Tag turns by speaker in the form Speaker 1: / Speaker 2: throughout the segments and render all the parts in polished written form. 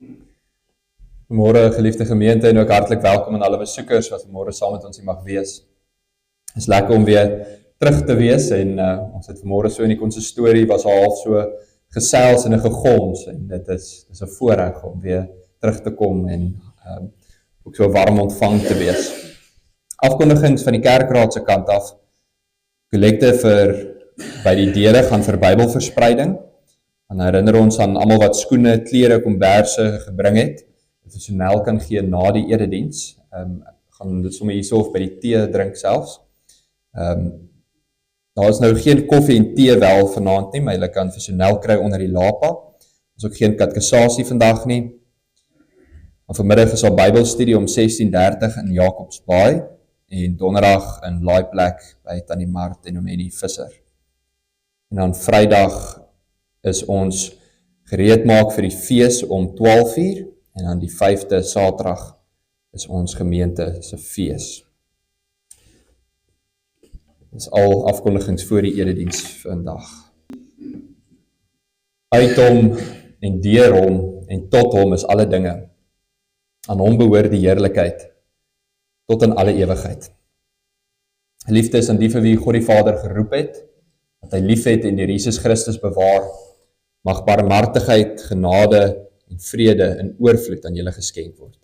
Speaker 1: Goeiemôre geliefde gemeente en ook hartlik welkom aan alle besoekers wat vanmôre saam met ons hier mag wees. Het is lekker om weer terug te wees en ons het vanmôre so in die konsistorie was al half so gesels en 'n gegons en dit is 'n voorreg om weer terug te kom en ook so warm ontvang te wees. Afkondigings van die kerkraad se kant af. Kollekte by die deure gaan vir Bybelverspreiding. En herinner ons aan almal wat skoene, klere, komberse gebring het. Professioneel kan gee na die erediens. Gaan dit sommer hierso of by die tee drink selfs. Daar is nou geen koffie en tee wel vanaand nie, maar jy kan professioneel kry onder die lapa. Ons ook geen katkesasie vandag nie. En vanmiddag is daar Bybelstudie om 16:30 in Jacobsbaai en donderdag in Laaiplek by Tannie Mart en Omeni Visser. En dan Vrydag is ons gereed maak vir die fees om 12:00 en dan die 5de Saterdag is ons gemeente se fees. Dis al afkondigings voor die erediens vandag. Uit hom en deur hom en tot hom is alle dinge. Aan hom behoort die heerlikheid tot in alle ewigheid. Liefde is aan die vir wie God die Vader geroep het, dat hy lief het en deur Jesus Christus bewaar, mag barmhartigheid, genade en vrede in oorvloed aan julle geskenk word.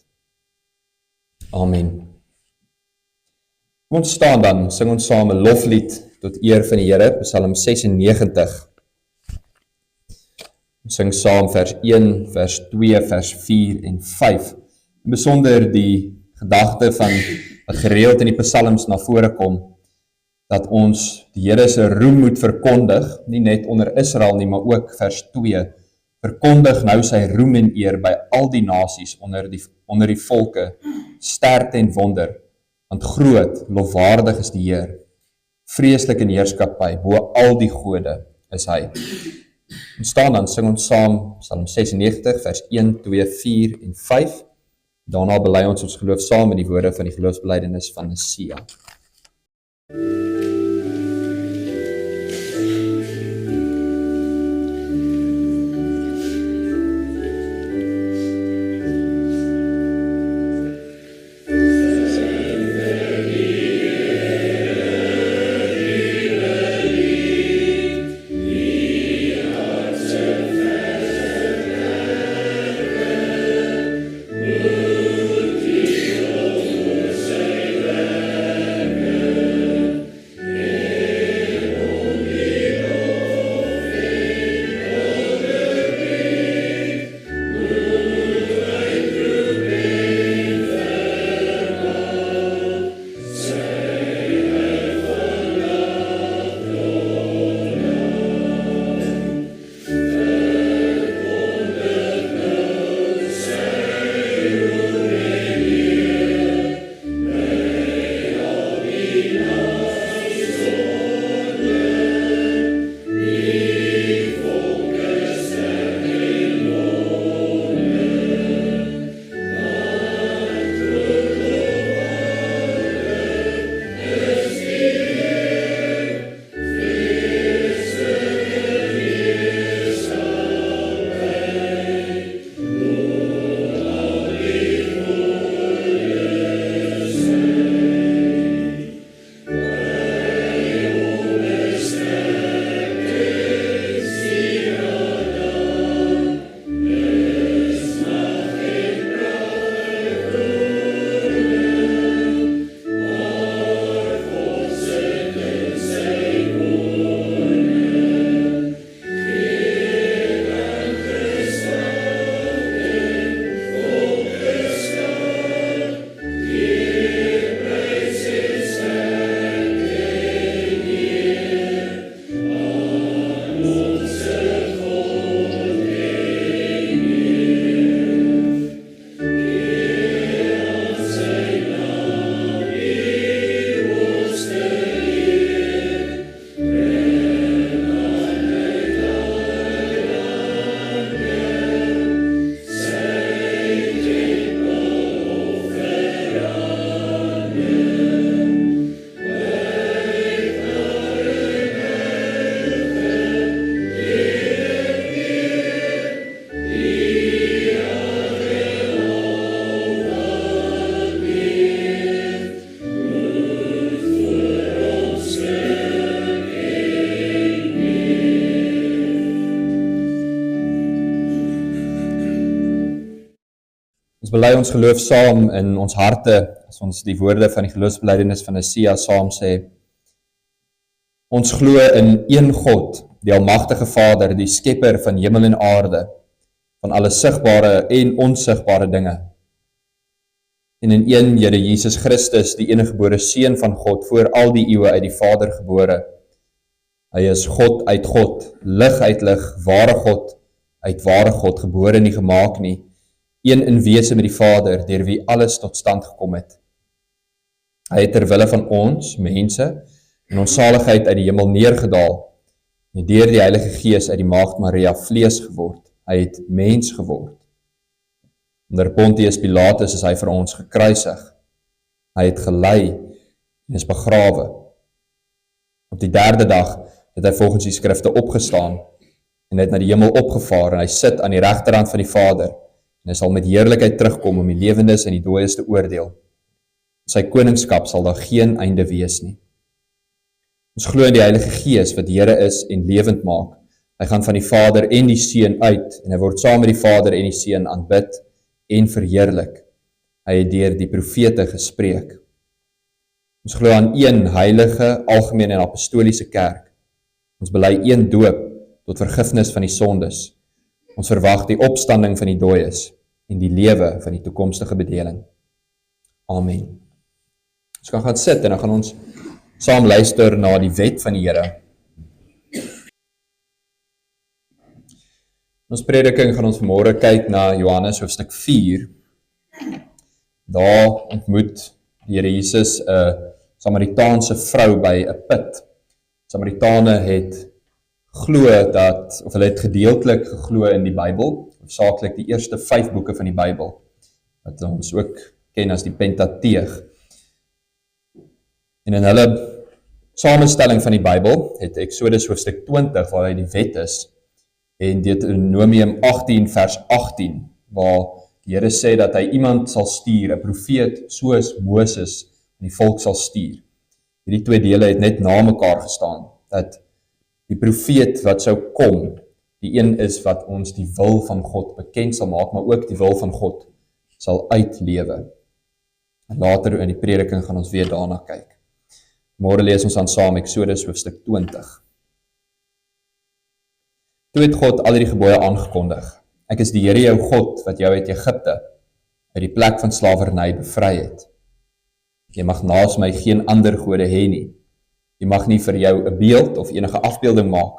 Speaker 1: Amen. Kom ons staan dan, sing ons saam 'n loflied tot eer van die Here, Psalm 96. Ons sing saam vers 1, vers 2, vers 4 en 5. In besonder die gedagte van wat gereeld in die psalms na vore kom, dat ons die Here se roem moet verkondig, nie net onder Israel nie, maar ook vers 2, verkondig nou sy roem en eer by al die nasies onder die volke, sterkte en wonder, want groot, lofwaardig is die Heer, vreeslik in heerskappy, bo al die gode is hy. Ons staan dan, sing ons saam, Psalm 96, vers 1, 2, 4 en 5, daarna bely ons geloof saam met die woorde van die geloofsbelijdenis van Sia. bely ons geloof saam in ons harte, as ons die woorde van die geloofsbelijdenis van Sia saam sê. Ons glo in een God, die almagtige Vader, die skepper van hemel en aarde, van alle sigbare en onsigbare dinge. En in een Here Jesus Christus, die eniggebore Seun van God, voor al die eeue uit die Vader gebore. Hy is God uit God, lig uit lig, ware God uit ware God, gebore nie gemaak nie, een in wese met die Vader, deur wie alles tot stand gekom het. Hy het terwille van ons, mense, en ons saligheid uit die hemel neergedaal, en deur die Heilige Gees uit die Maagd Maria vlees geword. Hy het mens geword. Onder Pontius Pilatus is hy vir ons gekruisig. Hy het gelei en is begrawe. Op die 3de dag het hy volgens die skrifte opgestaan en het na die hemel opgevaar en hy sit aan die regterhand van die Vader en hy sal met heerlikheid terugkom om die lewendes en die dooies te oordeel. Sy koningskap sal daar geen einde wees nie. Ons glo in die Heilige Gees wat Here is en lewend maak. Hy gaan van die Vader en die Seun uit en hy word saam met die Vader en die Seun aanbid en verheerlik. Hy het deur die profete gespreek. Ons glo aan een heilige, algemene en apostoliese kerk. Ons bely een doop tot vergifnis van die sondes. Ons verwag die opstanding van die dooies en die lewe van die toekomstige bedeling. Amen. Ons kan gaan sit en dan gaan ons saam luister na die wet van die Here. In ons prediking gaan ons vanmôre kyk na Johannes hoofstuk 4. Daar ontmoet die Here Jesus 'n Samaritaanse vrou by 'n put. Samaritane het glo dat, of hulle het gedeeltelik geglo in die Bybel, hoofsaaklik die eerste 5 boeke van die Bybel, wat ons ook ken as die Pentateeg. En in hulle samestelling van die Bybel het Exodus hoofstuk 20, waar hy die wet is, en Deuteronomium 18 vers 18, waar die Here sê dat hy iemand sal stuur, 'n profeet soos Moses, en die volk sal stuur. Hierdie twee dele het net na mekaar gestaan, dat die profeet wat sou kom, die een is wat ons die wil van God bekend sal maak, maar ook die wil van God sal uitlewe. En later in die prediking gaan ons weer daarna kyk. Môre lees ons dan saam Exodus hoofstuk 20. Toe het God al die gebooie aangekondig. Ek is die Here jou God, wat jou uit Egipte, uit die plek van slawerny bevry het. Jy mag naas my geen ander gode hê nie. Jy mag nie vir jou 'n beeld of enige afbeelding maak,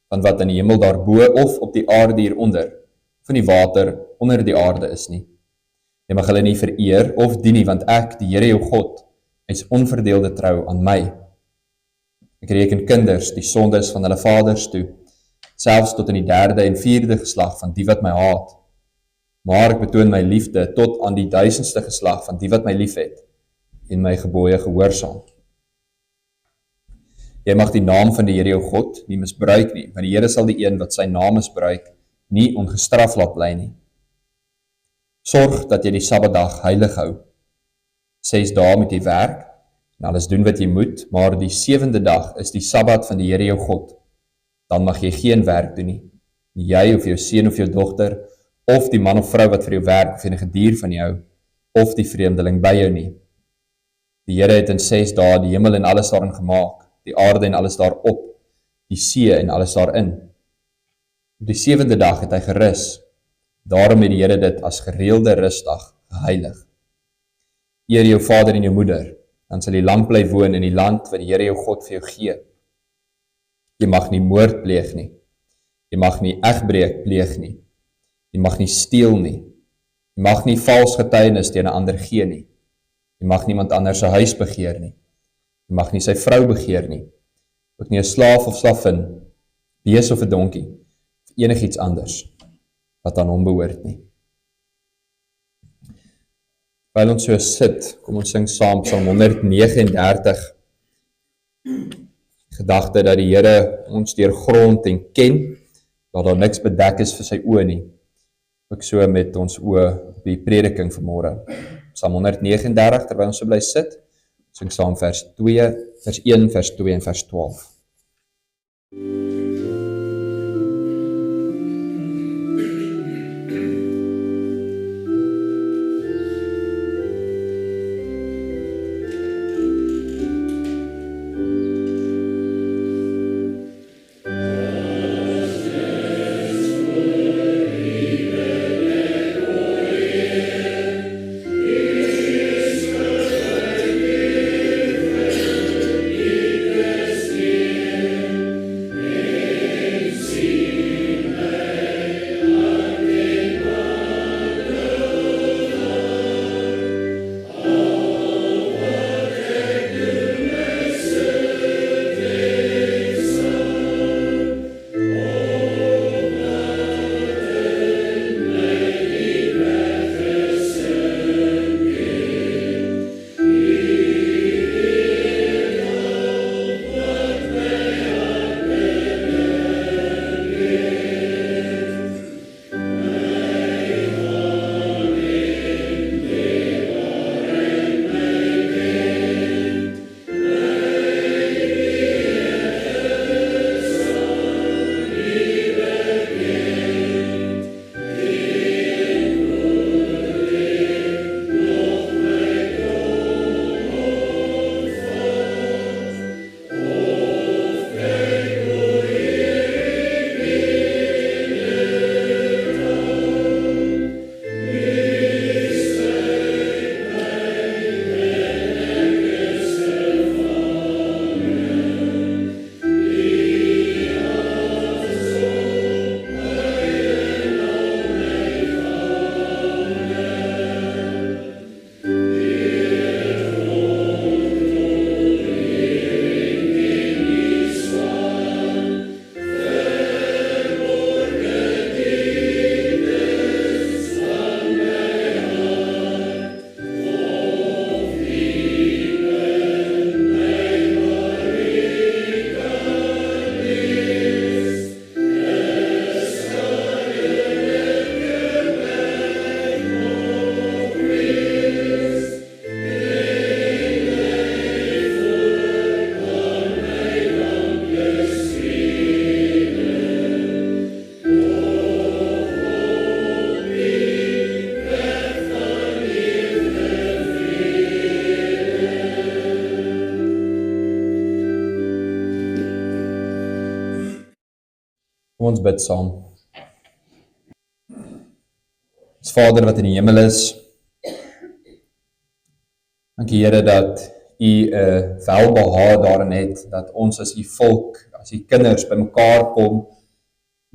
Speaker 1: van wat in die hemel daarbo of op die aarde hieronder, van die water onder die aarde is nie. Jy mag hulle nie vereer of dien nie, want ek, die Here jou God, is onverdeelde trou aan my. Ek reken kinders die sondes van hulle vaders toe, selfs tot in die 3de en 4de geslag van die wat my haat. Maar ek betoon my liefde tot aan die 1000ste geslag van die wat my liefhet en my gebooie gehoorsaam. Jy mag die naam van die Here jou God nie misbruik nie, want die Here sal die een wat sy naam misbruik nie ongestraf laat bly nie. Sorg dat jy die Sabbatdag heilig hou. 6 dae moet jy werk en alles doen wat jy moet, maar die 7de dag is die Sabbat van die Here jou God. Dan mag jy geen werk doen nie. Nie jy of jou seun of jou dogter, of die man of vrou wat vir jou werk, of enige dier van jou, of die vreemdeling by jou nie. Die Here het in 6 dae die hemel en alles daarin gemaak, die aarde en alles daarop, die see en alles daarin. Op die 7de dag het hy gerus. Daarom het die Here dit as gereelde rusdag geheilig. Eer jou vader en jou moeder, dan sal jy lank bly woon in die land wat die Here jou God vir jou gee. Jy mag nie moord pleeg nie. Jy mag nie egbreek pleeg nie. Jy mag nie steel nie. Jy mag nie vals getuienis teen 'n ander gee nie. Jy mag niemand anders se huis begeer nie. Jy mag nie sy vrou begeer nie. Ook nie 'n slaaf of slavin, bees of 'n donkie, of enigiets anders wat aan hom behoort nie. Terwyl ons so sit, kom ons sing saam Psalm 139. Gedagte dat die Here ons deurgrond en ken, dat daar niks bedek is vir sy oë nie. Ook so met ons oë op die prediking vanmôre. Psalm 139, terwyl ons so bly sit, sing saam vers 1, vers 2 en vers 12. Kom ons bid saam. Ons Vader wat in die hemel is, dankie Here dat U welbehaag daarin het, dat ons as U volk, as U kinders by mekaar kom,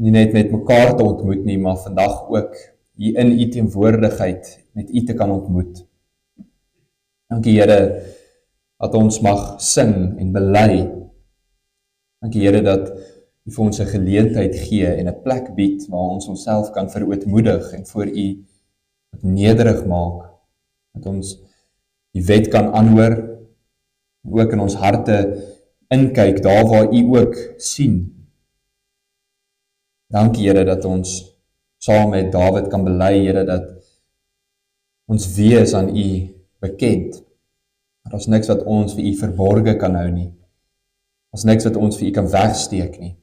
Speaker 1: nie net met mekaar te ontmoet nie, maar vandag ook hier in U teenwoordigheid met U te kan ontmoet. Dankie Here dat ons mag sing en bely. Dankie Here dat U vir ons 'n geleentheid gee en 'n plek bied waar ons onsself kan verootmoedig en voor U nederig maak, dat ons die wet kan aanhoor en ook in ons harte inkyk daar waar U ook sien. Dankie Here dat ons saam met Dawid kan bely, Here, dat ons wees aan U bekend. Maar daar's niks wat ons vir U verborge kan hou nie. Daar's niks wat ons vir U kan wegsteek nie.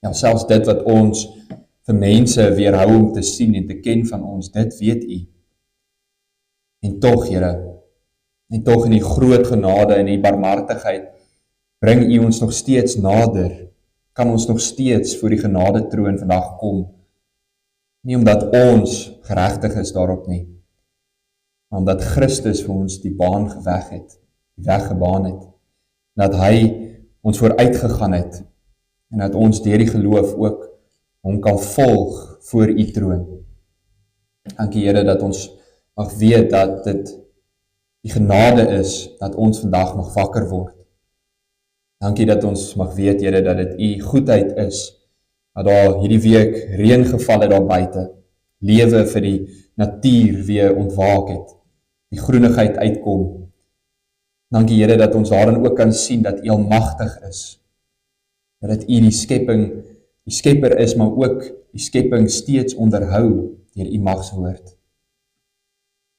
Speaker 1: Ja, selfs dit wat ons vir mense weerhou om te sien en te ken van ons, dit weet U. En tog, Here, en tog in U groot genade en U barmhartigheid, bring U ons nog steeds nader, kan ons nog steeds voor die genade troon vandag kom. Nie omdat ons geregtig is daarop nie, maar omdat Christus vir ons die baan geweg het, die weg gebaan het, dat hy ons vooruit gegaan het, en dat ons deur die geloof ook hom kan volg voor U troon. Dankie Here dat ons mag weet dat dit die genade is, dat ons vandag nog wakker word. Dankie dat ons mag weet, Here, dat dit U goedheid is, dat daar hierdie week reën geval het daar buite, lewe vir die natuur weer ontwaak het, die groenigheid uitkom. Dankie Here dat ons daarin ook kan sien dat U almagtig is, dat U die skepper is, maar ook die skepping steeds onderhou deur U magswoord.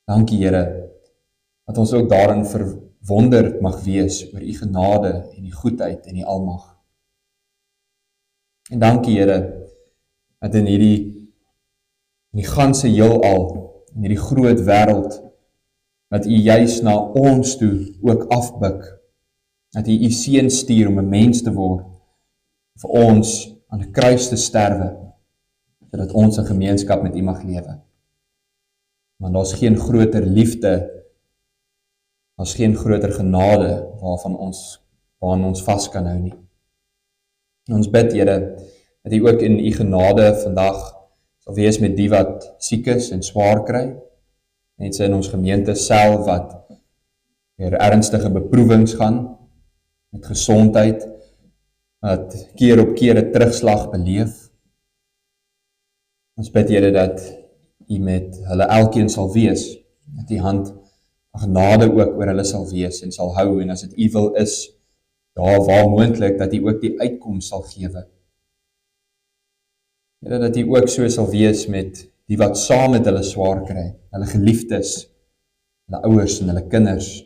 Speaker 1: Dankie Here dat ons ook daarin verwonderd mag wees oor U genade en U goedheid en U almag. En dankie Here dat in die ganse heelal, in hierdie groot wêreld, dat U juis na ons toe ook afbuk, dat U seun stuur om 'n mens te word, vir ons aan die kruis te sterwe, sodat ons 'n gemeenskap met U mag lewe. Want daar's geen groter liefde, daar's geen groter genade waaraan ons vas kan hou nie. En ons bid, Here, dat U ook in U genade vandag sal wees met die wat siek is en swaar kry, mense in ons gemeente self wat deur ernstige beproewings gaan, met gesondheid, wat keer op keer 'n terugslag beleef. Ons bid, Here, dat U met hulle elkeen sal wees, dat U hand van genade ook oor hulle sal wees en sal hou, en as dit U wil is, daar waar moontlik, dat U ook die uitkoms sal gewe. Here, dat U ook so sal wees met die wat saam met hulle swaar kry, hulle geliefdes, hulle ouers en hulle kinders.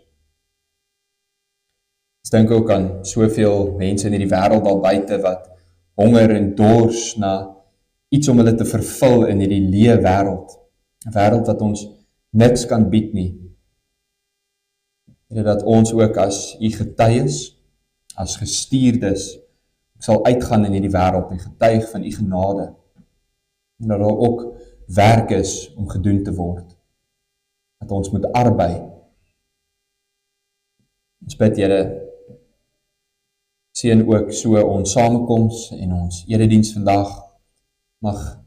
Speaker 1: Ons dink ook aan soveel mense in hierdie wêreld al buite wat honger en dors na iets om hulle te vervul in hierdie leë wêreld. 'n Wêreld wat ons niks kan bied nie. Here, dat ons ook as U getuies, as gestuurdes, sal uitgaan in hierdie wêreld en getuig van U genade. En dat daar ook werk is om gedoen te word. Dat ons moet arbei. Ons bid, Here, seën ook so ons samekoms en ons erediens vandag, mag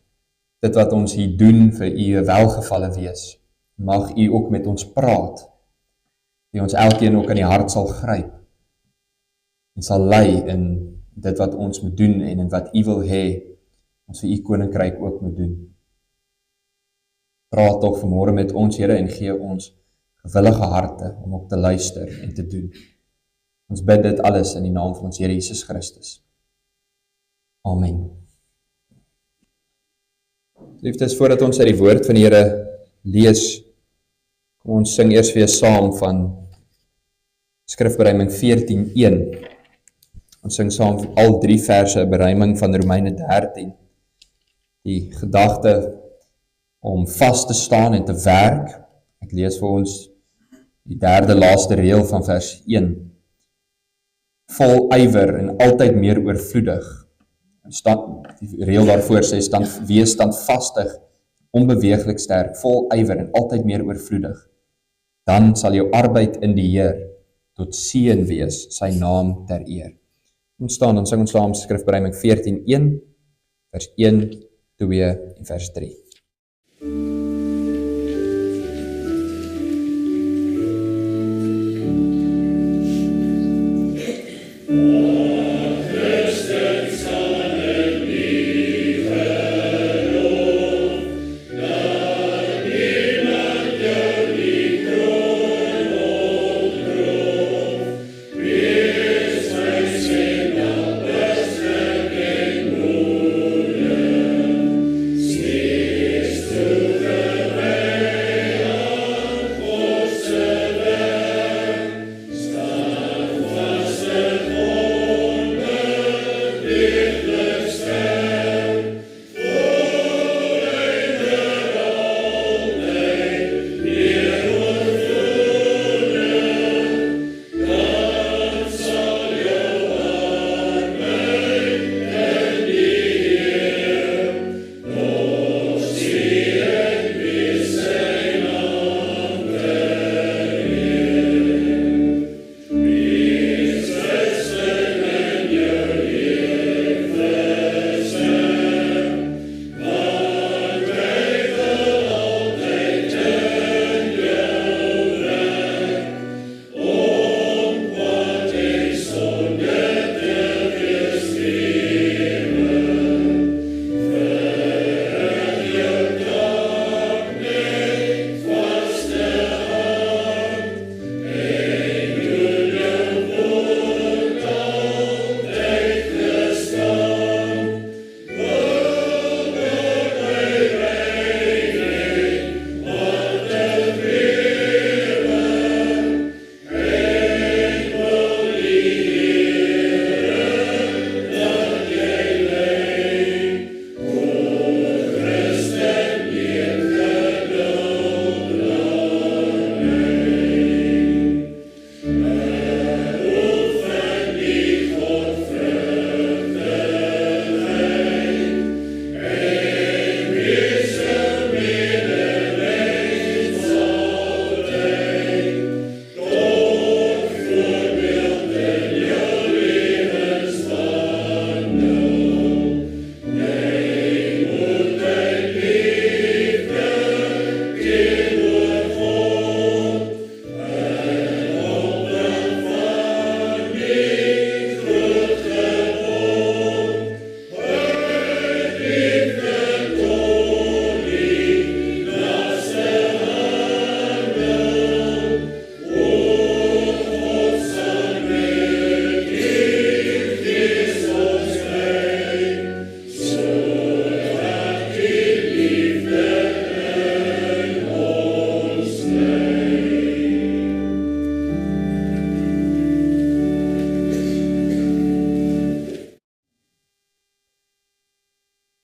Speaker 1: dit wat ons hier doen vir U welgevalle wees. Mag U ook met ons praat, die ons elkeen ook in die hart sal gryp, en sal lei in dit wat ons moet doen en in wat U wil hê, ons vir U koninkryk ook moet doen. Praat tog vanmôre met ons, Here, en gee ons gewillige harte om ook te luister en te doen. Ons bid dit alles in die naam van ons Here Jesus Christus. Amen. Liefdes, voordat ons uit die woord van die Here lees, kom ons sing eers weer saam van skrifberuiming 14:1. Ons sing saam al 3 verse, beruiming van Romeine 13. Die gedagte om vas te staan en te werk. Ek lees vir ons die 3de laaste reël van vers 1. Vol ywer en altyd meer oorvloedig, die reël daarvoor sê, wees standvastig, onbeweeglik sterk, vol ywer en altyd meer oorvloedig. Dan sal jou arbeid in die Heer tot seën wees, sy naam ter eer. Ons staan, dan sing ons saam Skrifbereiding 14:1, vers 1, 2 en vers 3.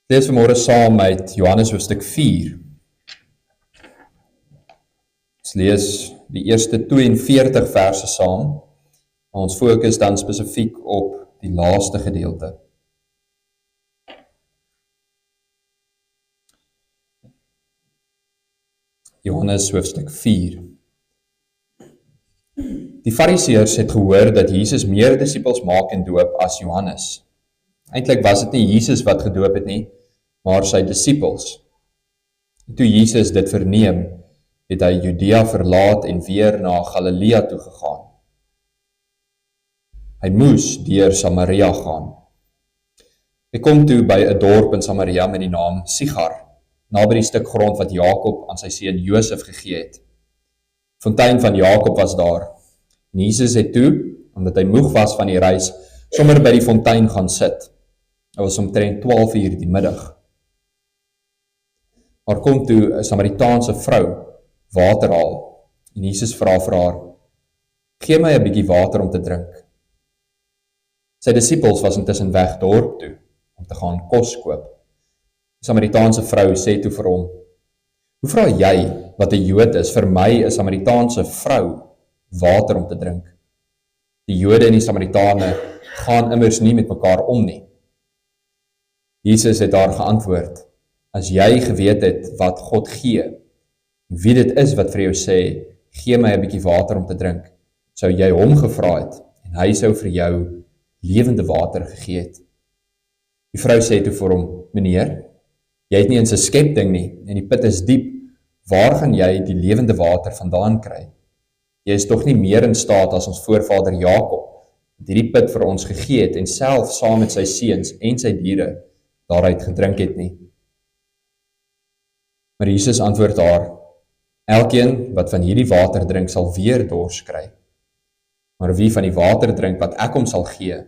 Speaker 1: Lees vanmôre saam uit Johannes hoofstuk 4. Ons lees die eerste 42 verse saam. Ons fokus dan spesifiek op die laaste gedeelte. Johannes hoofstuk 4. Die Fariseërs het gehoor dat Jesus meer disippels maak en doop as Johannes. Eintlik was dit nie Jesus wat gedoop het nie, maar sy disippels. Toe Jesus dit verneem, het hy Judea verlaat en weer na Galilea toe gegaan. Hy moes deur Samaria gaan. Hy kom toe by 'n dorp in Samaria met die naam Sigar, naby die stuk grond wat Jakob aan sy seun Josef gegee het. Fontein van Jakob was daar. En Jesus het toe, omdat hy moeg was van die reis, sommer by die fontein gaan sit. Dit was omtrent 12 uur die middag. Maar kom toe 'n Samaritaanse vrou water haal. En Jesus vra vir haar, gee my 'n bietjie water om te drink. Sy disippels was intussen weg dorp toe, om te gaan kos koop. Die Samaritaanse vrou sê toe vir hom, hoe vra jy, wat 'n Jood is, vir my 'n Samaritaanse vrou water om te drink? Die Jode en die Samaritane gaan immers nie met mekaar om nie. Jesus het daar geantwoord, as jy geweet het wat God gee, en wie dit is wat vir jou sê, gee my 'n bietjie water om te drink, sou jy hom gevra het, en hy sou vir jou lewende water gegee het. Die vrou sê toe vir hom, meneer, jy het nie eens 'n skepding nie, en die put is diep, waar gaan jy die lewende water vandaan kry? Jy is tog nie meer in staat as ons voorvader Jakob, wat hierdie put vir ons gegee het, en self saam met sy seuns en sy diere daaruit gedrink het nie. Maar Jesus antwoord haar, elkeen wat van hierdie water drink sal weer dors kry, maar wie van die water drink wat ek hom sal gee,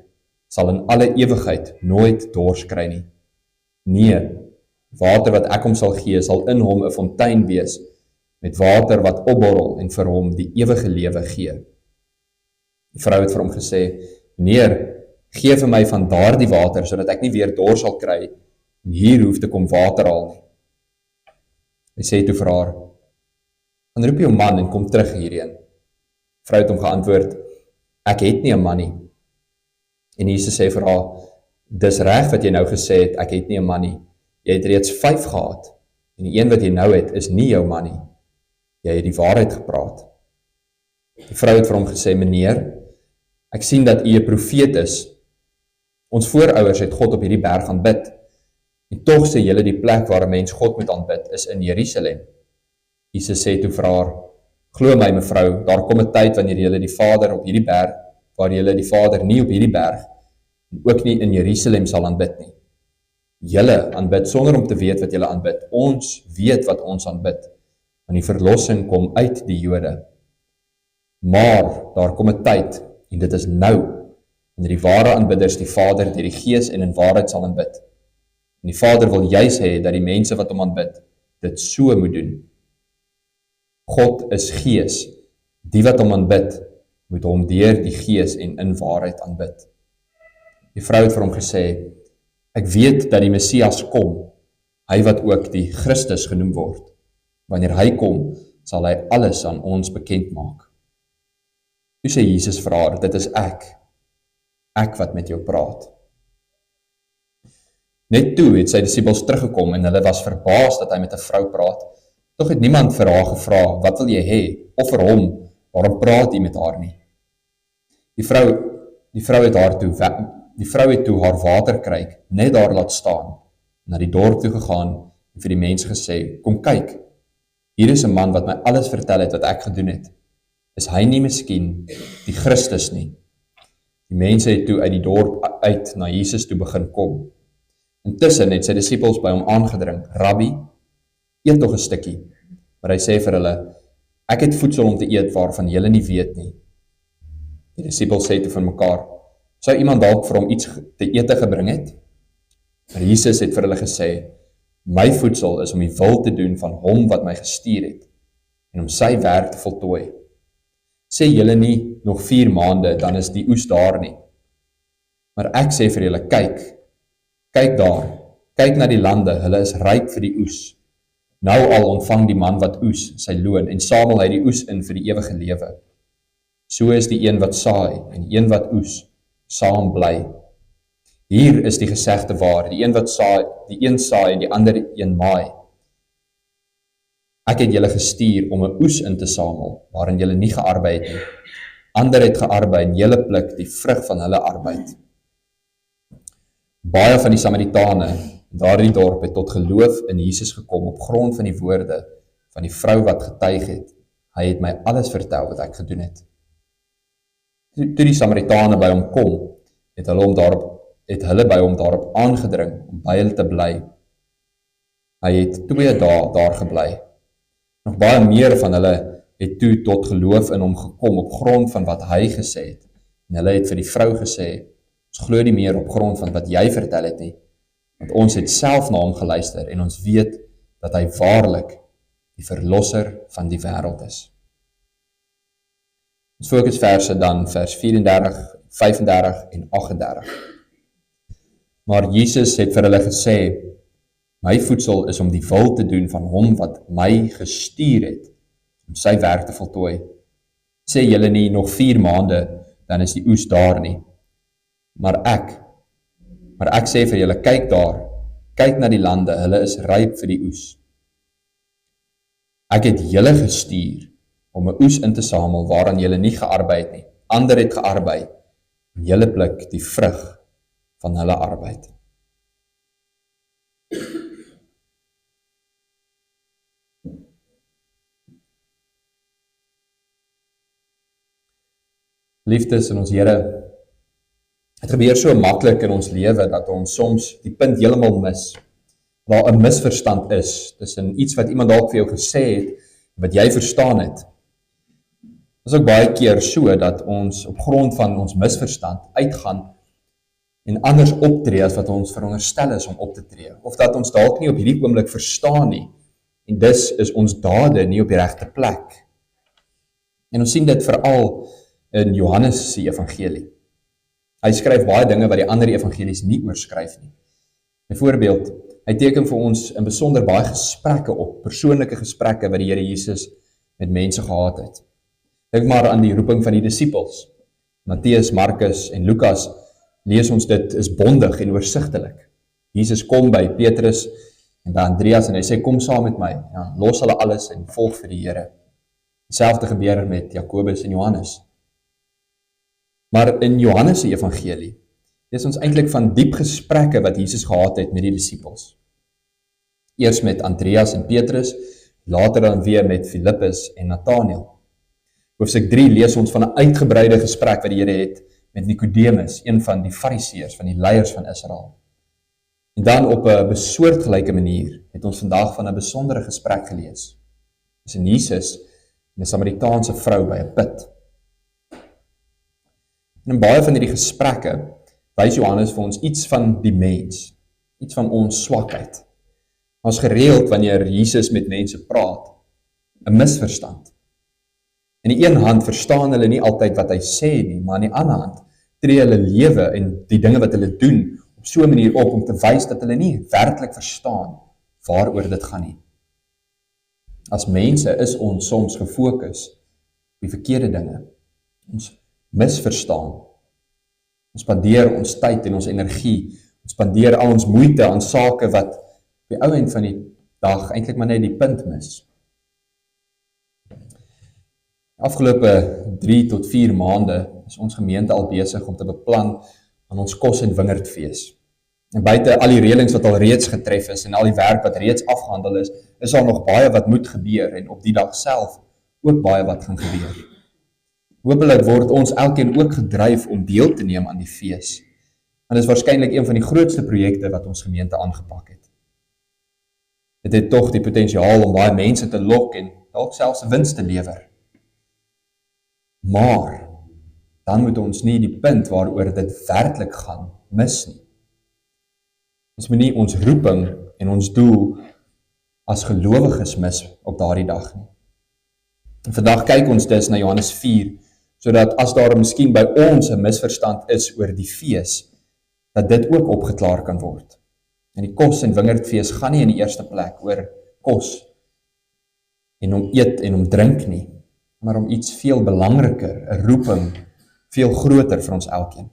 Speaker 1: sal in alle ewigheid nooit dors kry nie. Nee, water wat ek hom sal gee, sal in hom 'n fontein wees, met water wat opborrel en vir hom die ewige lewe gee. Die vrou het vir hom gesê, meneer, gee vir my van daardie water, sodat ek nie weer dors sal kry, en hier hoef te kom water haal nie. Hy sê toe vir haar, gaan roep jou man en kom terug hierheen. Die vrou het hom geantwoord, ek het nie 'n man nie. En Jesus sê vir haar, dis reg wat jy nou gesê het, ek het nie 'n man nie. Jy het reeds 5 gehad, en die een wat jy nou het, is nie jou man nie. Jy het die waarheid gepraat. Die vrou het vir hom gesê, meneer, ek sien dat u 'n profeet is. Ons voorouers het God op hierdie berg aanbid, en tog sê julle die plek waar 'n mens God moet aanbid, is in Jerusalem. Jesus sê toe vir haar, glo my mevrou, daar kom 'n tyd wanneer julle die Vader op hierdie berg, waar julle die Vader nie op hierdie berg, en ook nie in Jerusalem sal aanbid nie. Julle aanbid sonder om te weet wat julle aanbid. Ons weet wat ons aanbid, want die verlossing kom uit die Jode. Maar daar kom 'n tyd, en dit is nou, wanneer die ware aanbidders die Vader deur die Gees en in waarheid sal aanbid. En die Vader wil juis hê dat die mense wat hom aanbid, dit so moet doen. God is Gees. Die wat hom aanbid, moet hom deur die Gees en in waarheid aanbid. Die vrou het vir hom gesê, ek weet dat die Messias kom, hy wat ook die Christus genoem word. Wanneer hy kom, sal hy alles aan ons bekend maak. Toe sê Jesus vir haar, dit is ek wat met jou praat. Net toe het sy disippels teruggekom en hulle was verbaas dat hy met 'n vrou praat. Tog het niemand vir haar gevra, wat wil jy hê? Of vir hom, waarom praat jy met haar nie? Die vrou het toe haar waterkruik net daar laat staan, na die dorp toe gegaan en vir die mense gesê, kom kyk, hier is 'n man wat my alles vertel het wat ek gedoen het. Is hy nie miskien die Christus nie? Die mense het toe uit die dorp uit na Jesus toe begin kom. Intussen het sy disippels by hom aangedring, Rabbi, eet tog 'n stukkie. Maar hy sê vir hulle, ek het voedsel om te eet waarvan julle nie weet nie. Die disippels sê toe van mekaar, sou iemand dalk vir hom iets te ete gebring het? Maar Jesus het vir hulle gesê, my voedsel is om die wil te doen van hom wat my gestuur het, en om sy werk te voltooi. Sê julle nie, nog 4 maande, dan is die oes daar nie. Maar ek sê vir julle, kyk daar, kyk na die lande, hulle is ryp vir die oes. Nou al ontvang die man wat oes sy loon, en samel hy die oes in vir die ewige lewe. So is die een wat saai, en die een wat oes, saam bly. Hier is die gesegde waar, die een saai en die ander een maai. Ek het julle gestuur om 'n oes in te samel, waarin julle nie gearbeid het nie. Ander het gearbeid en julle pluk die vrug van hulle arbeid. Baie van die Samaritane in daardie dorp het tot geloof in Jesus gekom op grond van die woorde van die vrou wat getuig het. Hy het my alles vertel wat ek gedoen het. Toe die Samaritane by hom kom, het hulle by hom daarop aangedring om by hulle te bly. Hy het 2 dae daar gebly. Nog baie meer van hulle het toe tot geloof in hom gekom op grond van wat hy gesê het. En hulle het vir die vrou gesê, ons glo nie meer op grond van wat jy vertel het nie, want ons het self na hom geluister en ons weet dat hy waarlik die verlosser van die wêreld is. Ons fokusverse dan vers 34, 35 en 38. Maar Jesus het vir hulle gesê, my voedsel is om die wil te doen van hom wat my gestuur het, om sy werk te voltooi. Sê julle nie, nog 4 maande, dan is die oes daar nie. Maar ek sê vir julle, kyk daar, Kyk na die lande, hulle is ryp vir die oes. Ek het julle gestuur om 'n oes in te samel waaraan julle nie gearbei het nie. Ander het gearbei en julle pluk die vrug van hulle arbeid. Liefdes in ons Here, het gebeur so maklik in ons lewe dat ons soms die punt heeltemal mis. Waar 'n misverstand is tussen iets wat iemand dalk vir jou gesê het, wat jy verstaan het. Dit is ook baie keer so dat ons op grond van ons misverstand uitgaan en anders optree as wat ons veronderstel is om op te tree. Of dat ons dalk nie op hierdie oomblik verstaan nie. En dus is ons dade nie op die regte plek. En ons sien dit veral in Johannes se evangelie. Hy skryf baie dinge wat die ander evangelies nie oorskryf nie. Byvoorbeeld, hy teken vir ons in besonder baie gesprekke op, persoonlike gesprekke wat die Here Jesus met mense gehad het. Dink maar aan die roeping van die disippels. Matteus, Markus en Lukas lees ons dit is bondig en oorsigtelik. Jesus kom by Petrus en by Andreas en hy sê kom saam met my. Ja, los hulle alles en volg vir die Here. Dieselfde gebeur met Jakobus en Johannes. Maar in Johannes se evangelie lees ons eintlik van diep gesprekke wat Jesus gehad het met die disippels. Eers met Andreas en Petrus, later dan weer met Filippus en Nathanael. Hoofstuk 3 lees ons van 'n uitgebreide gesprek wat die Here het met Nikodemus, een van die fariseërs, van die leiers van Israel. En dan op 'n soortgelyke manier het ons vandag van 'n besondere gesprek gelees. Dis in Jesus en 'n Samaritaanse vrou by 'n put. En in baie van hierdie gesprekke wys Johannes vir ons iets van die mens, iets van ons swakheid. Ons gereeld wanneer Jesus met mense praat, 'n misverstand. In die een hand verstaan hulle nie altyd wat hy sê nie, maar in die ander hand tree hulle lewe en die dinge wat hulle doen op so 'n manier op om te wys dat hulle nie werklik verstaan waaroor dit gaan nie. As mense is ons soms gefokus op die verkeerde dinge. Ons misverstaan. Ons spandeer ons tyd en ons energie, ons spandeer al ons moeite aan sake wat op die ou end van die dag eintlik maar net die punt mis. Afgelope 3 tot 4 maande is ons gemeente al besig om te beplan aan ons kos en wingerdfees. En buite al die reëlings wat al reeds getref is en al die werk wat reeds afgehandel is daar nog baie wat moet gebeur en op die dag self ook baie wat gaan gebeur. Hoopelik word ons elkeen ook gedryf om deel te neem aan die fees. En dit is waarskynlik een van die grootste projekte wat ons gemeente aangepak het. Dit het tog die potensiaal om baie mense te lok en dalk selfs wins te lewer. Maar dan moet ons nie die punt waaroor dit werklik gaan mis nie. Ons moet nie ons roeping en ons doel as gelowiges mis op daardie dag nie. En vandag kyk ons dus na Johannes 4, sodat as daar miskien by ons 'n misverstand is oor die fees, dat dit ook opgeklaar kan word. En die kos en wingerdfees gaan nie in die eerste plek oor kos en om eet en om drink nie, maar om iets veel belangriker, 'n roeping, veel groter vir ons elkeen.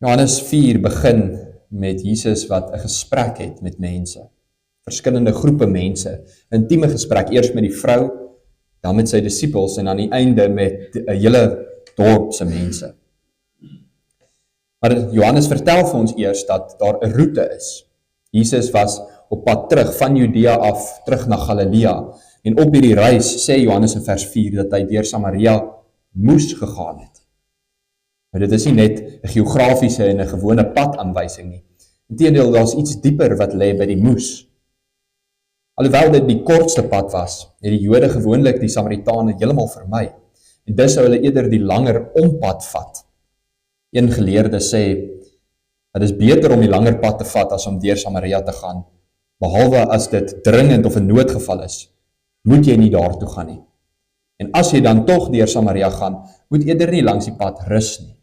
Speaker 1: Johannes 4 begin met Jesus wat 'n gesprek het met mense, verskillende groepe mense, 'n intieme gesprek, eers met die vrou, dan met sy disippels en aan die einde met 'n hele dorp se mense. Maar Johannes vertel vir ons eers dat daar 'n roete is. Jesus was op pad terug van Judea af, terug na Galilea, en op hierdie reis sê Johannes in vers 4 dat hy deur Samaria moes gegaan het. Maar dit is nie net 'n geografiese en 'n gewone padaanwysing nie. Inteendeel, daar's iets dieper wat lê by die moes. Alhoewel dit die kortste pad was, het die Jode gewoonlik die Samaritane heeltemal vermy. En dus sou hulle eerder die langer ompad vat. Een geleerde sê, dit is beter om die langer pad te vat as om deur Samaria te gaan, behalwe as dit dringend of 'n noodgeval is, moet jy nie daartoe gaan nie. En as jy dan tog deur Samaria gaan, moet eerder nie langs die pad rus nie.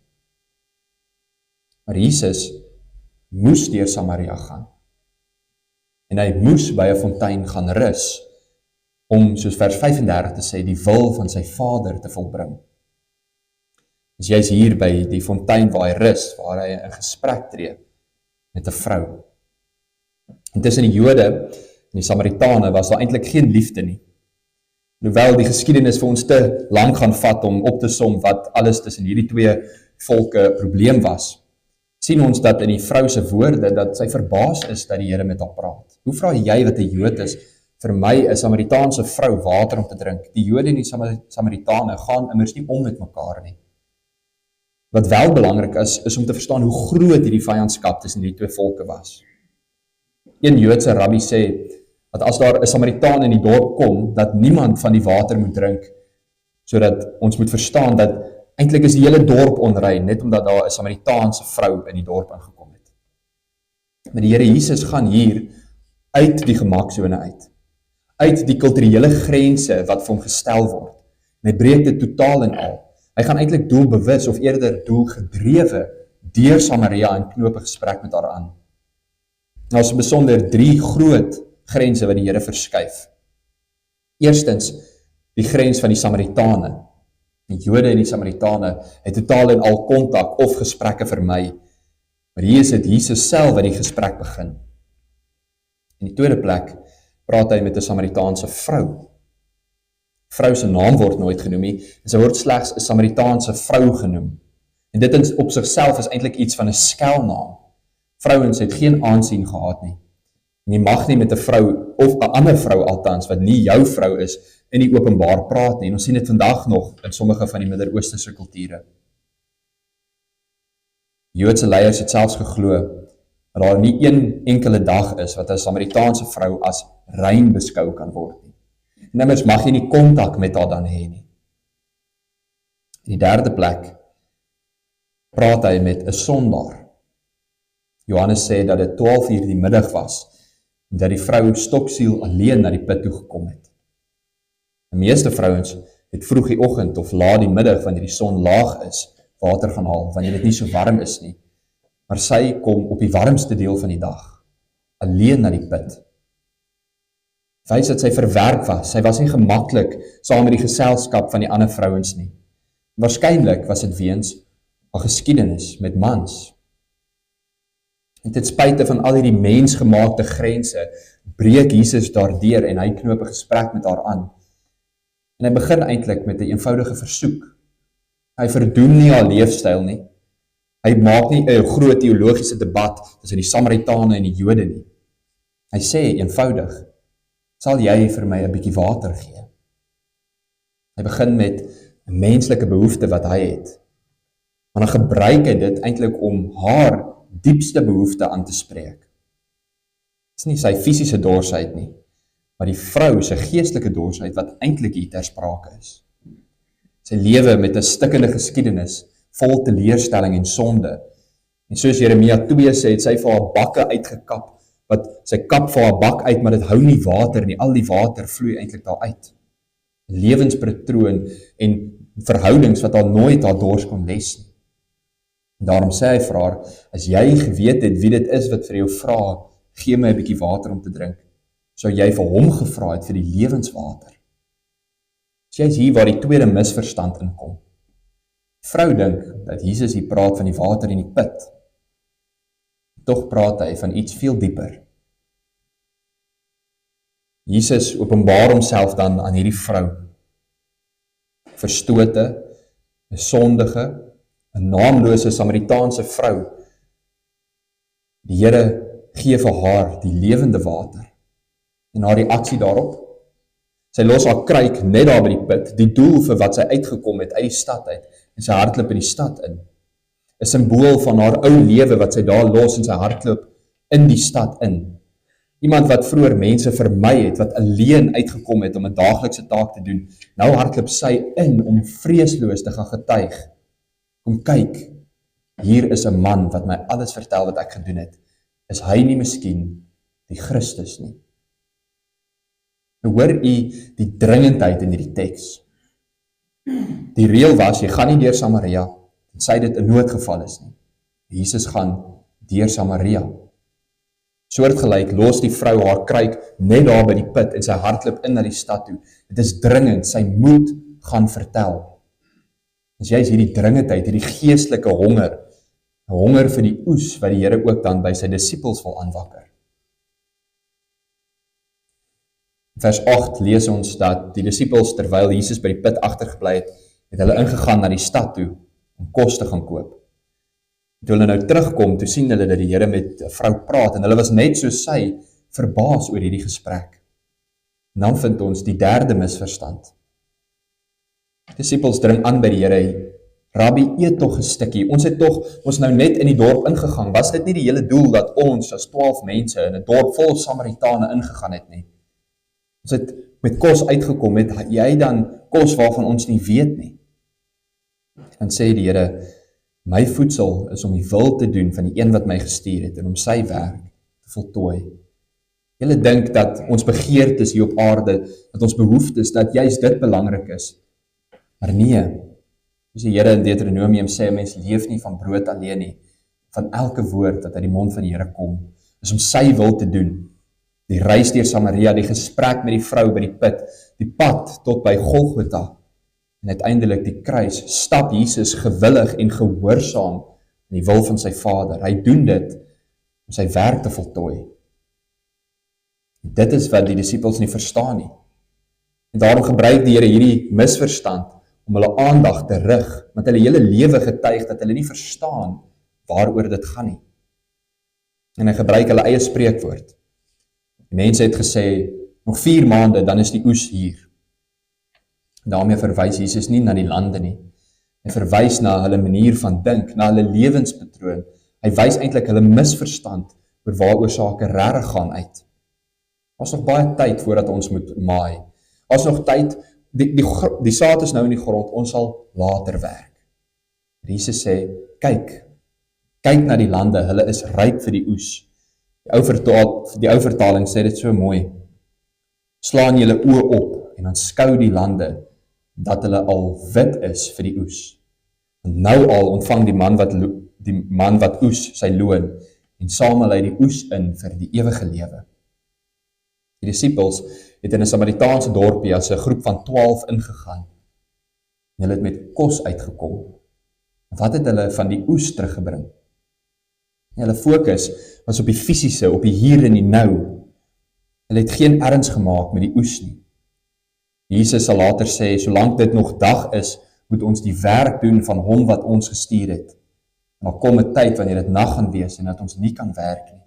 Speaker 1: Maar Jesus moes deur Samaria gaan. En hy moes by 'n fontein gaan rus, om, soos vers 35 te sê, die wil van sy Vader te volbring. is juist hier by die fontein waar hy rus, waar hy in gesprek tree met 'n vrou. En tussen die Jode en die Samaritane was daar eintlik geen liefde nie. Hoewel die geskiedenis vir ons te lank gaan vat om op te som wat alles tussen hierdie twee volke probleem was, sien ons dat in die vrou se woorde dat sy verbaas is dat die Here met haar praat. Hoe vra jy wat 'n Jood is vir my 'n Samaritaanse vrou water om te drink? Die Jode en die Samaritane gaan immers nie om met mekaar nie. Wat wel belangrik is om te verstaan hoe groot hierdie vyandskap tussen die twee volke was. Een Joodse rabbi sê dat as daar 'n Samaritaan in die dorp kom, dat niemand van die water moet drink, sodat ons moet verstaan dat eintlik is die hele dorp onrein, net omdat daar 'n Samaritaanse vrou in die dorp ingekom het. Maar die Here Jesus gaan hier uit die gemaksone uit die kulturele grense wat vir hom gestel word. En hy breek dit totaal en al. Hy gaan eintlik doelbewus of eerder doelgedrewe deur Samaria en knoop 'n gesprek met haar aan. Nou is besonder 3 groot grense wat die Here verskuif. Eerstens, die grens van die Samaritane. Die Jode en die Samaritane het totaal en al kontak of gesprekke vermy. Maar hier is dit Jesus self wat die gesprek begin. In die tweede plek praat hy met 'n Samaritaanse vrou. Vrou se naam word nooit genoem nie, en sy word slegs 'n Samaritaanse vrou genoem. En dit op sigself is eintlik iets van 'n skelnaam. Vrouens het geen aansien gehad nie. En jy mag nie met 'n vrou, of 'n ander vrou althans, wat nie jou vrou is, in die openbaar praat nie. En ons sien dit vandag nog in sommige van die Midde-Oosterse kulture. Joodse leiers het selfs geglo dat daar nie een enkele dag is wat 'n Samaritaanse vrou as rein beskou kan word nie. En immers mag jy nie kontak met haar dan hê nie. In die derde plek praat hy met 'n sondaar. Johannes sê dat dit 12 uur die middag was en dat die vrou stoksiel alleen na die put toe gekom het. Die meeste vrouens het vroeg die oggend of laat die middag wanneer die son laag is, water gaan haal, wanneer dit nie so warm is nie. Maar sy kom op die warmste deel van die dag, alleen na die put. Wys dat sy verwerk was, sy was nie gemaklik saam met die geselskap van die ander vrouens nie. Waarskynlik was dit weens haar geskiedenis met mans. En ten spyte van al hierdie mensgemaakte grense, breek Jesus daardeur en hy knoop 'n gesprek met haar aan. En hy begin eintlik met 'n eenvoudige versoek. Hy verdoem nie haar leefstyl nie. Hy maak nie 'n groot teologiese debat tussen die Samaritane en die Jode nie. Hy sê eenvoudig, sal jy vir my 'n bietjie water gee? Hy begin met 'n menslike behoefte wat hy het. Maar dan gebruik hy dit eintlik om haar diepste behoefte aan te spreek. Dit is nie sy fisiese dorsheid nie, maar die vrou se geestelike dorsheid wat eintlik hier ter sprake is. Sy lewe met 'n stikkende geskiedenis, vol teleurstelling en sonde. En soos Jeremia 2 sê, het sy vir haar bakke uitgekap, wat sy kap vir haar bak uit, maar dit hou nie water nie, al die water vloei eintlik daar uit. Lewenspatroon en verhoudings wat haar nooit haar dors kon les nie. En daarom sê hy vir haar, as jy geweet het wie dit is wat vir jou vra, gee my 'n bietjie water om te drink, sou jy vir hom gevra het vir die lewenswater. As jy is hier waar die tweede misverstand inkom. Die vrou dink dat Jesus hier praat van die water in die put. Tog praat hy van iets veel dieper. Jesus openbaar homself dan aan hierdie vrou. Verstote, 'n sondige, 'n naamlose Samaritaanse vrou. Die Here gee vir haar die lewende water. En haar reaksie daarop? Sy los haar kruik net daar by die put, die doel vir wat sy uitgekom het uit die stad uit, en sy hardloop in die stad in. 'n Simbool van haar ou lewe wat sy daar los en sy hardloop in die stad in. Iemand wat vroeër mense vermy het, wat alleen uitgekom het om 'n daaglikse taak te doen, nou hardloop sy in om vreesloos te gaan getuig. Kom kyk, hier is 'n man wat my alles vertel wat ek gedoen het. Is hy nie miskien die Christus nie? Nou hoor u die dringendheid in hierdie teks. Die reël was, jy gaan nie deur Samaria, tensy dit 'n noodgeval is nie. Jesus gaan deur Samaria. Soortgelyk los die vrou haar kruik net daar by die put en sy hardloop in na die stad toe. Dit is dringend, sy moet gaan vertel. Dis juist hierdie dringendheid, hierdie geestelike honger, 'n honger vir die oes wat die Here ook dan by sy disippels wil aanwakker. In vers 8 lees ons dat die disippels, terwyl Jesus by die put agtergebly het hulle ingegaan na die stad toe om kos te gaan koop. Toe hulle nou terugkom, toe sien hulle dat die Here met 'n vrou praat en hulle was net soos sy verbaas oor hierdie gesprek. En dan vind ons die derde misverstand. Die disippels dring aan by die Here, Rabbi, eet tog 'n stukkie. Ons nou net in die dorp ingegaan. Was dit nie die hele doel dat ons as 12 mense in 'n dorp vol Samaritane ingegaan het nie? Ons het met kos uitgekom, het jy dan kos waarvan ons nie weet nie? Dan sê die Here, my voedsel is om die wil te doen van die een wat my gestuur het en om sy werk te voltooi. Julle dink dat ons begeertes hier op aarde, dat ons behoeftes, dat juist dit belangrik is. Maar nee, soos die Here in Deuteronomium sê, 'n mens leef nie van brood alleen nie, van elke woord wat uit die mond van die Here kom, is om sy wil te doen. Die reis deur Samaria, die gesprek met die vrou by die put, die pad tot by Golgotha, en uiteindelik die kruis, stap Jesus gewillig en gehoorsaam in die wil van sy Vader. Hy doen dit om sy werk te voltooi. Dit is wat die disippels nie verstaan nie. En daarom gebruik die Here hierdie misverstand om hulle aandag te rig, want hulle hele lewe getuig dat hulle nie verstaan waaroor dit gaan nie. En hy gebruik hulle eie spreekwoord. Die mense het gesê, nog 4 maande, dan is die oes hier. En daarmee verwys Jesus nie na die lande nie. Hy verwys na hulle manier van dink, na hulle lewenspatroon. Hy wys eintlik hulle misverstand oor waaroor sake regtig gaan uit. Ons nog baie tyd voordat ons moet maai. Ons nog tyd, die saad is nou in die grond, ons sal later werk. Jesus sê, kyk na die lande, hulle is ryp vir die oes. Die ou vertaling sê dit so mooi. Slaan julle oë op en dan skou die lande dat hulle al wit is vir die oes. En nou al ontvang die man wat oes sy loon en samel hy die oes in vir die ewige lewe. Die disippels het in 'n Samaritaanse dorpie as 'n groep van 12 ingegaan. En hulle het met kos uitgekom. En wat het hulle van die oes teruggebring? Hulle fokus was op die fisiese, op die hier en die nou. Hulle het geen erns gemaak met die oes nie. Jesus sal later sê, solank dit nog dag is, moet ons die werk doen van hom wat ons gestuur het. En daar kom 'n tyd wanneer dit nag gaan wees en dat ons nie kan werk nie.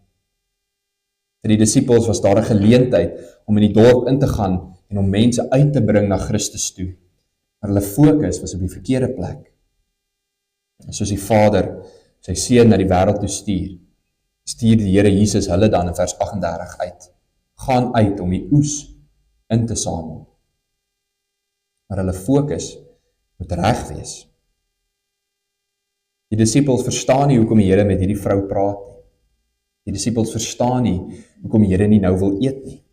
Speaker 1: Vir die disippels was daar 'n geleentheid om in die dorp in te gaan en om mense uit te bring na Christus toe. Maar hulle fokus was op die verkeerde plek. En soos die Vader sy seun na die wêreld toe stuur die Here Jesus hulle dan in vers 38 uit. Gaan uit om die oes in te samel. Maar hulle fokus moet reg wees. Die disippels verstaan nie hoekom die Here met hierdie vrou praat nie. Die disippels verstaan nie hoekom die Here nie nou wil eet nie.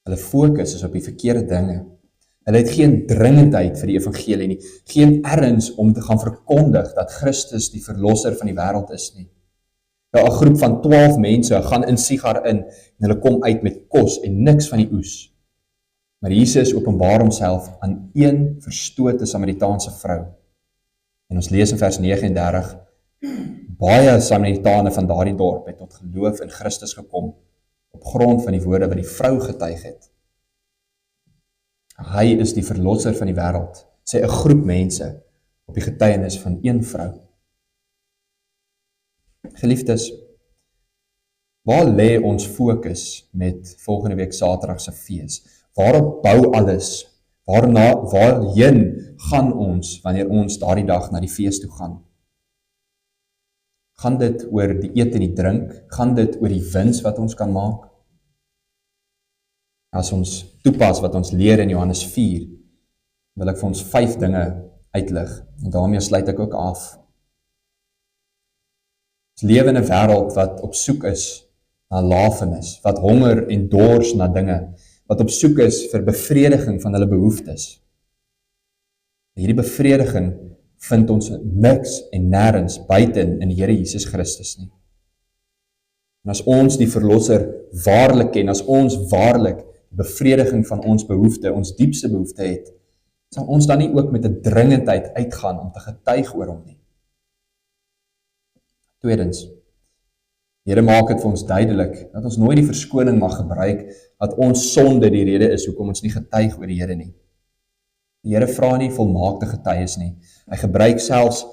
Speaker 1: Hulle fokus is op die verkeerde dinge. Hulle het geen dringendheid vir die evangelie nie, geen erns om te gaan verkondig dat Christus die verlosser van die wêreld is nie. Nou, 'n groep van 12 mense gaan in Sigar in en hulle kom uit met kos en niks van die oes. Maar Jesus openbaar homself aan een verstote Samaritaanse vrou. En ons lees in vers 39, baie Samaritane van daardie dorp het tot geloof in Christus gekom, op grond van die woorde wat die vrou getuig het. Hy is die verlosser van die wêreld, sê 'n groep mense op die getuienis van een vrou. Geliefdes, waar lê ons fokus met volgende week Saterdag se fees? Waarop bou alles? Waarheen gaan ons wanneer ons daardie dag na die fees toe gaan? Gaan dit oor die eet en die drink? Gaan dit oor die wins wat ons kan maak? As ons toepas wat ons leer in Johannes 4, wil ek vir ons 5 dinge uitlig. En daarmee sluit ek ook af. Ons lewe in 'n wêreld wat op soek is na lafenis, wat honger en dors na dinge, wat op soek is vir bevrediging van hulle behoeftes. Hierdie bevrediging vind ons niks en nêrens buiten in die Here Jesus Christus nie. En as ons die verlosser waarlik ken, as ons waarlik die bevrediging van ons behoefte, ons diepste behoefte het, sal ons dan nie ook met 'n dringendheid uitgaan om te getuig oor hom nie? Tweedens, die Here maak dit vir ons duidelik, dat ons nooit die verskoning mag gebruik, dat ons sonde die rede is, hoekom ons nie getuig oor die Here nie. Die Here vra nie volmaakte getuies nie. Hy gebruik selfs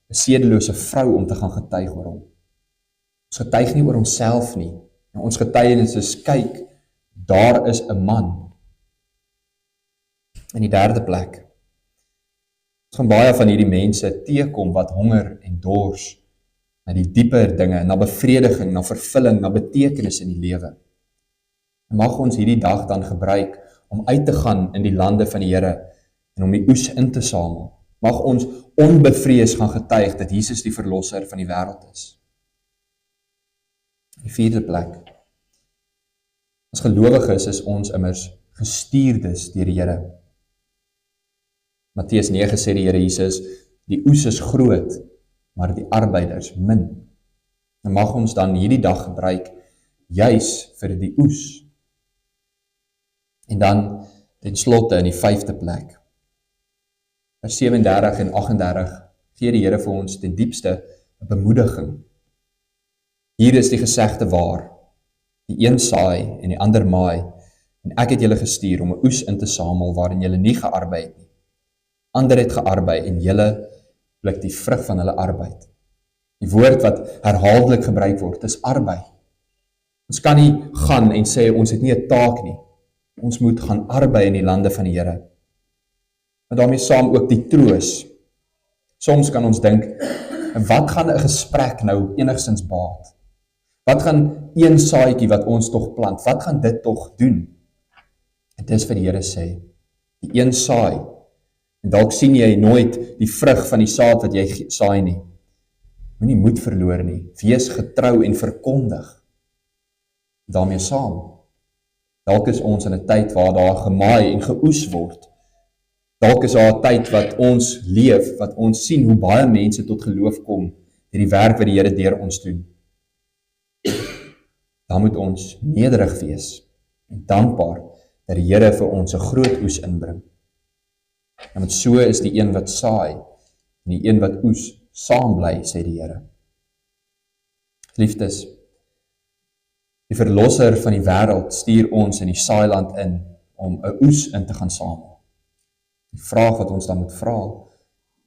Speaker 1: 'n sedelose vrou om te gaan getuig oor hom. Ons getuig nie oor homself nie. En ons getuienis is, kyk, daar is 'n man. In die derde plek, ons gaan baie van hierdie mense teekom wat honger en dors na die dieper dinge, na bevrediging, na vervulling, na betekenis in die lewe. En mag ons hierdie dag dan gebruik om uit te gaan in die lande van die Here en om die oes in te samel. Mag ons onbevrees gaan getuig dat Jesus die verlosser van die wêreld is. Die vierde plek, as gelowiges is ons immers gestuurdes deur die Here. Matteus 9 sê die Here Jesus, die oes is groot, maar die arbeiders min. En mag ons dan hierdie dag gebruik, juis vir die oes. En dan, ten slotte in die vyfde plek, vers 37 en 38, gee die Here vir ons ten diepste 'n bemoediging. Hier is die gesegde waar, die een saai en die ander maai, en ek het julle gestuur om 'n oes in te samel waarin julle nie gearbei het nie. Ander het gearbei en julle blik die vrug van hulle arbeid. Die woord wat herhaaldelik gebruik word, is arbei. Ons kan nie gaan en sê ons het nie 'n taak nie. Ons moet gaan arbei in die lande van die Here. En daarmee saam ook die troos. Soms kan ons dink, wat gaan 'n gesprek nou enigstens baat? Wat gaan een saadjie wat ons tog plant, wat gaan dit tog doen? En dis vir die Here sê, die een saai, en dalk sien jy nooit die vrug van die saad wat jy saai nie. Moenie moed verloor nie, wees getrou en verkondig. Daarmee saam, dalk is ons in 'n tyd waar daar gemaai en geoes word. Dalk is daar 'n tyd wat ons leef, wat ons sien hoe baie mense tot geloof kom deur die werk wat die Here deur ons doen. Dan moet ons nederig wees en dankbaar dat die Here vir ons 'n groot oes inbring. En want so is die een wat saai en die een wat oes saam bly, sê die Here. Liefdes, die verlosser van die wêreld stuur ons in die saailand in om 'n oes in te gaan samel. Die vraag wat ons dan moet vra,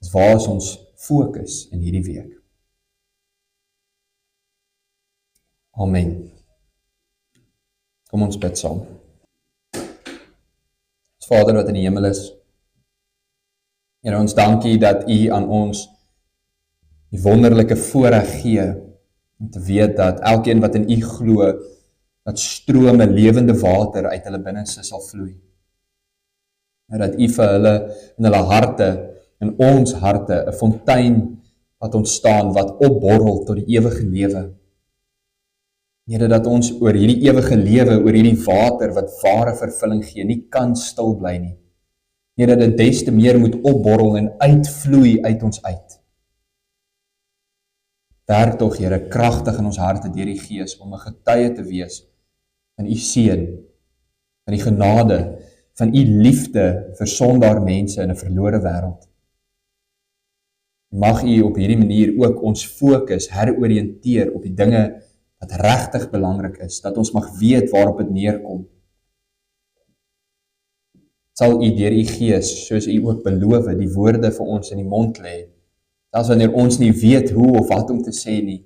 Speaker 1: is waar is ons fokus in hierdie week? Amen. Kom ons bid saam. Ons Vader wat in die hemel is, Here, ons dankie dat U aan ons die wonderlike voorreg gee om te weet dat elkeen wat in U glo, dat strome lewende water uit hulle binneste sal vloei. En dat U vir hulle in hulle harte, in ons harte, 'n fontein wat ontstaan, wat opborrel tot die ewige lewe. Here, dat ons oor hierdie ewige lewe, oor hierdie water wat ware vervulling gee, nie kan stil bly nie. Here, dat dit des te meer moet opborrel en uitvloei uit ons uit. Werk tog, Here, kragtig in ons harte deur die Gees om 'n getuie te wees van U seën, van die genade, van U liefde vir sondaar mense in 'n verlore wêreld. Mag U op hierdie manier ook ons fokus heroriënteer op die dinge wat regtig belangrik is, dat ons mag weet waarop dit neerkom. Sal U deur U Gees, soos U ook beloof, die woorde vir ons in die mond lê, selfs wanneer ons nie weet hoe of wat om te sê nie,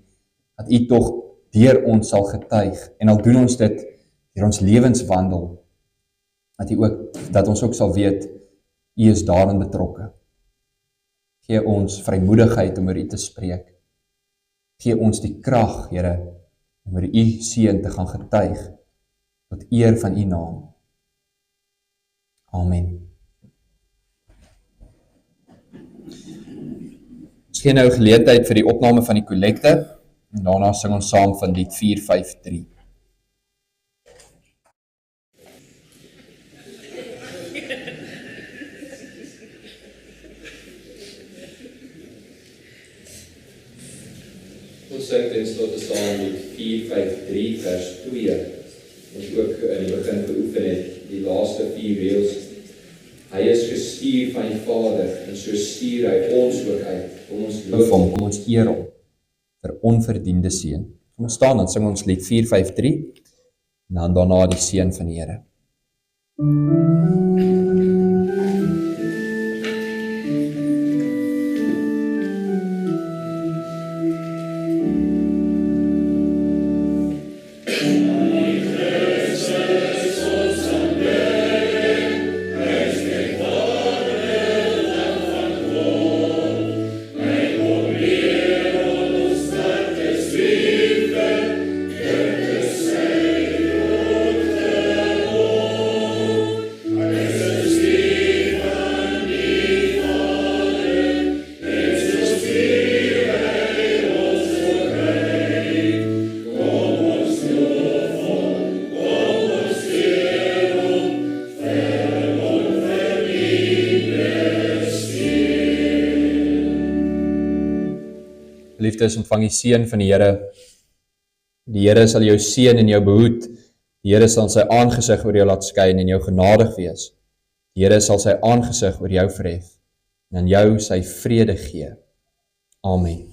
Speaker 1: dat U tog deur ons sal getuig, en al doen ons dit deur ons lewenswandel, dat ons ook sal weet, U is daarin betrokke. Gee ons vrymoedigheid om oor U te spreek. Gee ons die krag, Here, om oor U seën te gaan getuig, tot eer van U naam. Amen. Ons gee nou geleentheid vir die opname van die kollekte, en daarna sing ons saam van lied 453. Ons sing ten slotte saam lied 453 vers 2, ons ook in die begin geoefen het, die laaste 4 reëls Hy is gestuur van die Vader, en so stuur hy ons ook uit. Kom ons loof hom, kom ons eer hom, vir onverdiende seën. Kom ons staan, dan sing ons lied 453, en dan daarna die seën van die Here. Liefdes, ontvang die seën van die Here. Die Here sal jou seën en jou behoed. Die Here sal sy aangesig oor jou laat skyn en jou genadig wees. Die Here sal sy aangesig oor jou verhef en aan jou sy vrede gee. Amen.